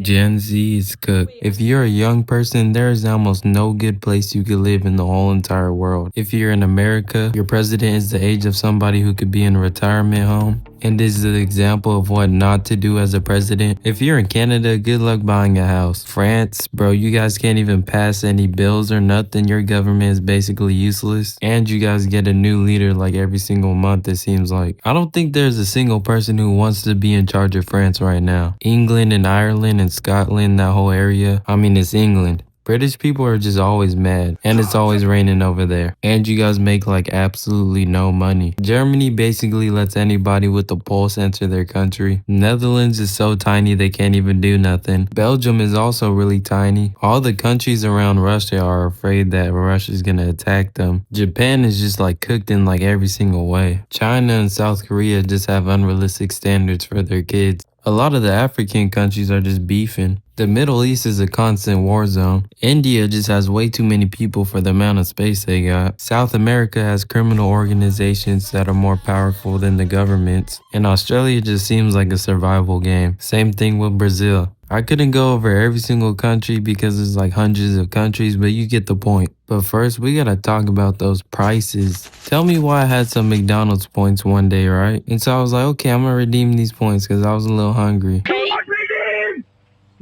Gen Z is cooked. If you're a young person, there is almost no good place you could live in the whole entire world. If you're in America, your president is the age of somebody who could be in a retirement home. And this is an example of what not to do as a president. If you're in Canada, good luck buying a house. France, bro, you guys can't even pass any bills or nothing. Your government is basically useless. And you guys get a new leader like every single month, it seems like. I don't think there's a single person who wants to be in charge of France right now. England and Ireland and Scotland, that whole area. I mean, it's England. British people are just always mad, and it's always raining over there. And you guys make like absolutely no money. Germany basically lets anybody with a pulse enter their country. Netherlands is so tiny they can't even do nothing. Belgium is also really tiny. All the countries around Russia are afraid that Russia's gonna attack them. Japan is just like cooked in like every single way. China and South Korea just have unrealistic standards for their kids. A lot of the African countries are just beefing. The Middle East is a constant war zone. India just has way too many people for the amount of space they got. South America has criminal organizations that are more powerful than the governments. And Australia just seems like a survival game. Same thing with Brazil. I couldn't go over every single country because there's like hundreds of countries, but you get the point. But first, we gotta talk about those prices. Tell me why I had some McDonald's points one day, right? And so I was like, okay, I'm gonna redeem these points because I was a little hungry. Do not redeem!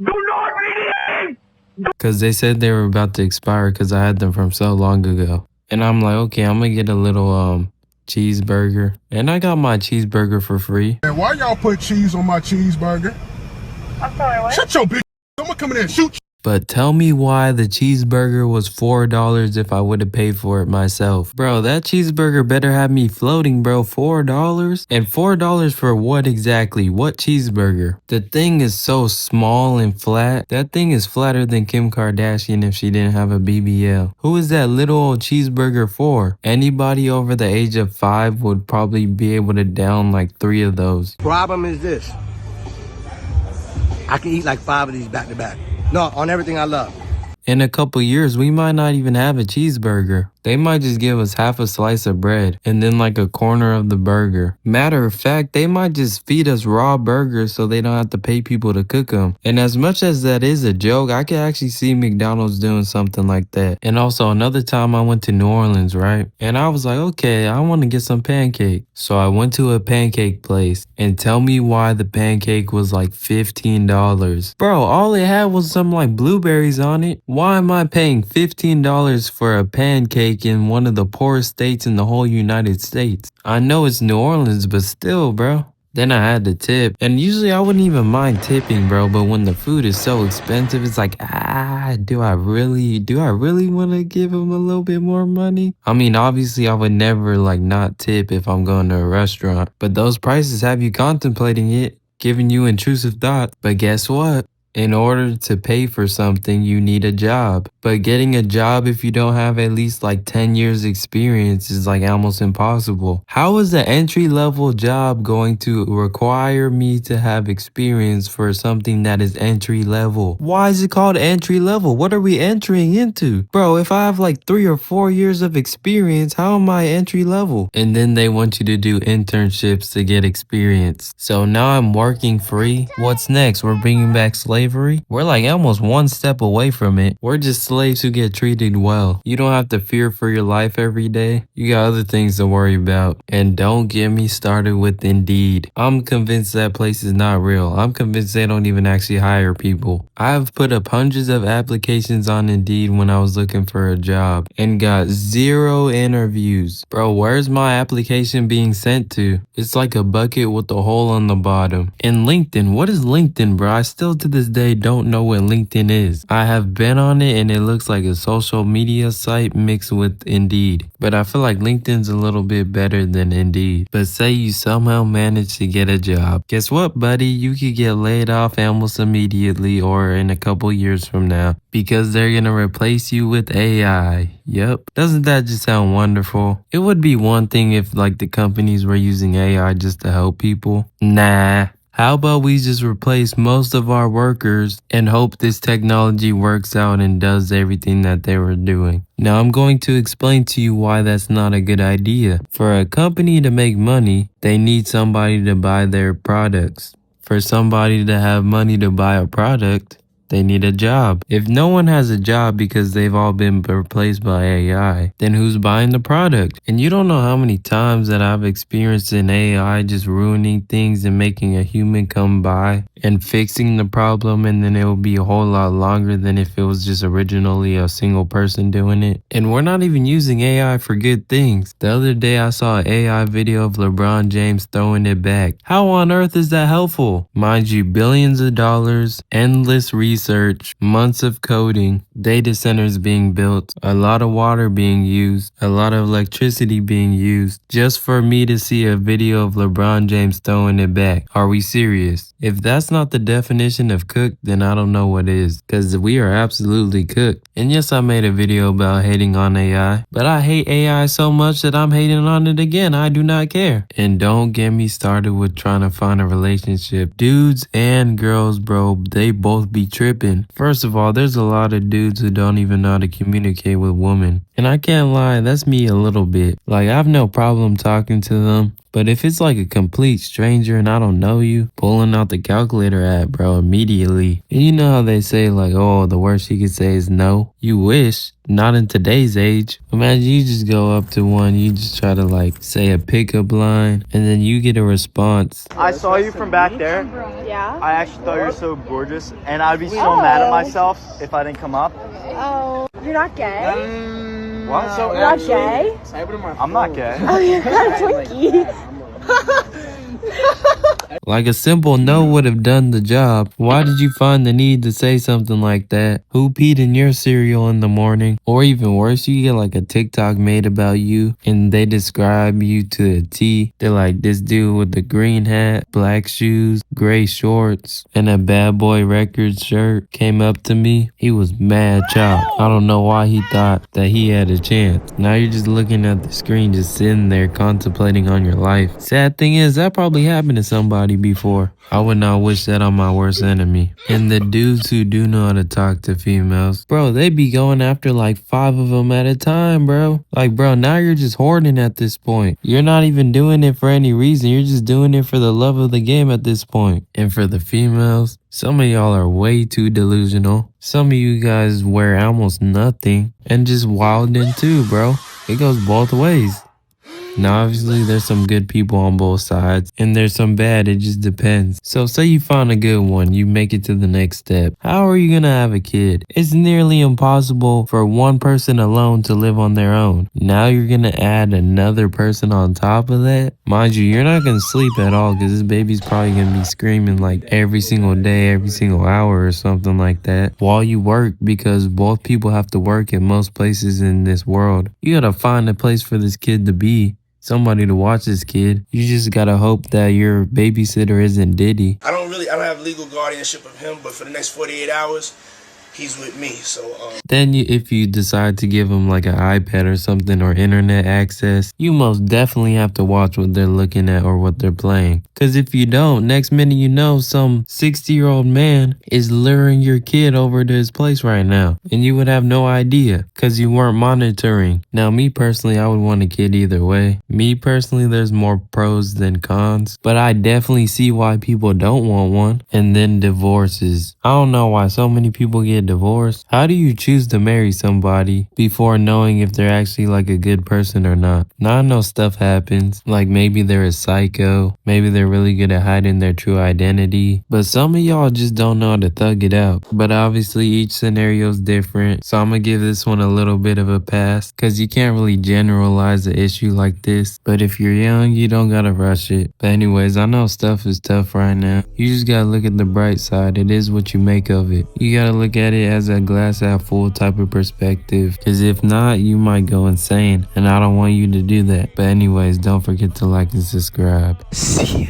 Do not redeem! Because they said they were about to expire because I had them from so long ago. And I'm like, okay, I'm gonna get a little cheeseburger. And I got my cheeseburger for free. And why y'all put cheese on my cheeseburger? I'm sorry, what? Shut your bitch. I'm gonna come in there and shoot you. But tell me why the cheeseburger was $4 if I would have paid for it myself. Bro, that cheeseburger better have me floating, bro. $4? And $4 for what exactly? What cheeseburger? The thing is so small and flat. That thing is flatter than Kim Kardashian if she didn't have a BBL. Who is that little old cheeseburger for? Anybody over the age of 5 would probably be able to down like 3 of those. Problem is this. I can eat like 5 of these back to back. No, on everything I love. In a couple years, we might not even have a cheeseburger. They might just give us half a slice of bread and then like a corner of the burger. Matter of fact, they might just feed us raw burgers so they don't have to pay people to cook them. And as much as that is a joke, I can actually see McDonald's doing something like that. And also another time I went to New Orleans, right? And I was like, okay, I want to get some pancake. So I went to a pancake place and tell me why the pancake was like $15. Bro, all it had was some like blueberries on it. Why am I paying $15 for a pancake in one of the poorest states in the whole United States? I know it's New Orleans, but still, bro. Then I had to tip. And usually I wouldn't even mind tipping, bro. But when the food is so expensive, it's like, do I really want to give them a little bit more money? I mean, obviously I would never like not tip if I'm going to a restaurant. But those prices have you contemplating it, giving you intrusive thought. But guess what? In order to pay for something, you need a job. But getting a job if you don't have at least like 10 years experience is like almost impossible. How is the entry-level job going to require me to have experience for something that is entry-level? Why is it called entry-level? What are we entering into? Bro, if I have like 3 or 4 years of experience, how am I entry-level? And then they want you to do internships to get experience. So now I'm working free. What's next? We're bringing back slavery? We're like almost one step away from it. We're just slaves who get treated well. You don't have to fear for your life every day. You got other things to worry about. And don't get me started with Indeed. I'm convinced that place is not real. I'm convinced they don't even actually hire people. I've put up hundreds of applications on Indeed when I was looking for a job and got 0 interviews. Bro, where's my application being sent to? It's like a bucket with a hole on the bottom. And LinkedIn, what is LinkedIn, bro? I still to this day don't know what LinkedIn is. I have been on it and it looks like a social media site mixed with Indeed. But I feel like LinkedIn's a little bit better than Indeed. But say you somehow manage to get a job. Guess what, buddy? You could get laid off almost immediately or in a couple years from now because they're gonna replace you with AI. Yep. Doesn't that just sound wonderful? It would be one thing if like the companies were using AI just to help people. Nah. How about we just replace most of our workers and hope this technology works out and does everything that they were doing? Now I'm going to explain to you why that's not a good idea. For a company to make money, they need somebody to buy their products. For somebody to have money to buy a product, they need a job. If no one has a job because they've all been replaced by AI, then who's buying the product? And you don't know how many times that I've experienced an AI just ruining things and making a human come by and fixing the problem, and then it will be a whole lot longer than if it was just originally a single person doing it. And we're not even using AI for good things. The other day I saw an AI video of LeBron James throwing it back. How on earth is that helpful? Mind you, billions of dollars, endless research, months of coding, data centers being built, a lot of water being used, a lot of electricity being used, just for me to see a video of LeBron James throwing it back. Are we serious? If that's not the definition of cooked, then I don't know what is, because we are absolutely cooked. And yes, I made a video about hating on AI, but I hate AI so much that I'm hating on it again. I do not care. And don't get me started with trying to find a relationship. Dudes and girls, bro, they both be tripping. First of all, there's a lot of dudes who don't even know how to communicate with women. And I can't lie, that's me a little bit. Like, I have no problem talking to them. But if it's like a complete stranger and I don't know you, pulling out the calculator app, bro, immediately. And you know how they say like, oh, the worst you could say is no? You wish. Not in today's age. Imagine you just go up to one, you just try to like say a pickup line, and then you get a response. I saw you from back there. Yeah? I actually thought you were so gorgeous, and I'd be so mad at myself if I didn't come up. Oh, you're not gay? What? You're not gay? I'm not gay. Oh, you're not Twinkie. Like a simple no would have done the job. Why did you find the need to say something like that? Who peed in your cereal in the morning? Or even worse, you get like a TikTok made about you and they describe you to a T. They're like, this dude with the green hat, black shoes, gray shorts, and a Bad Boy Records shirt came up to me. He was mad chopped. I don't know why he thought that he had a chance. Now you're just looking at the screen, just sitting there contemplating on your life. Sad thing is, that probably happened to somebody before. I would not wish that on my worst enemy. And the dudes who do know how to talk to females, bro, they be going after like 5 of them at a time, bro. Like, bro, now you're just hoarding at this point. You're not even doing it for any reason. You're just doing it for the love of the game at this point. And for the females, some of y'all are way too delusional. Some of you guys wear almost nothing and just wildin' too, bro. It goes both ways. Now, obviously, there's some good people on both sides, and there's some bad, it just depends. So, say you found a good one, you make it to the next step. How are you gonna have a kid? It's nearly impossible for one person alone to live on their own. Now you're gonna add another person on top of that? Mind you, you're not gonna sleep at all, because this baby's probably gonna be screaming like every single day, every single hour or something like that, while you work, because both people have to work in most places in this world. You gotta find a place for this kid to be. Somebody to watch this kid. You just gotta hope that your babysitter isn't Diddy. I don't have legal guardianship of him, but for the next 48 hours, he's with me. So Then if you decide to give him like an iPad or something or internet access, you most definitely have to watch what they're looking at or what they're playing. Because if you don't, next minute you know some 60-year-old man is luring your kid over to his place right now. And you would have no idea because you weren't monitoring. Now, me personally, I would want a kid either way. Me personally, there's more pros than cons. But I definitely see why people don't want one. And then divorces. I don't know why so many people get divorced. How do you choose to marry somebody before knowing if they're actually like a good person or not? Now I know stuff happens, like maybe they're a psycho, maybe they're really good at hiding their true identity, but some of y'all just don't know how to thug it out. But obviously each scenario is different, so I'm gonna give this one a little bit of a pass, because you can't really generalize an issue like this. But if you're young, you don't gotta rush it. But anyways, I know stuff is tough right now. You just gotta look at the bright side. It is what you make of it. You gotta look at it as a glass half full type of perspective, because if not, you might go insane, and I don't want you to do that. But anyways, don't forget to like and subscribe. See ya.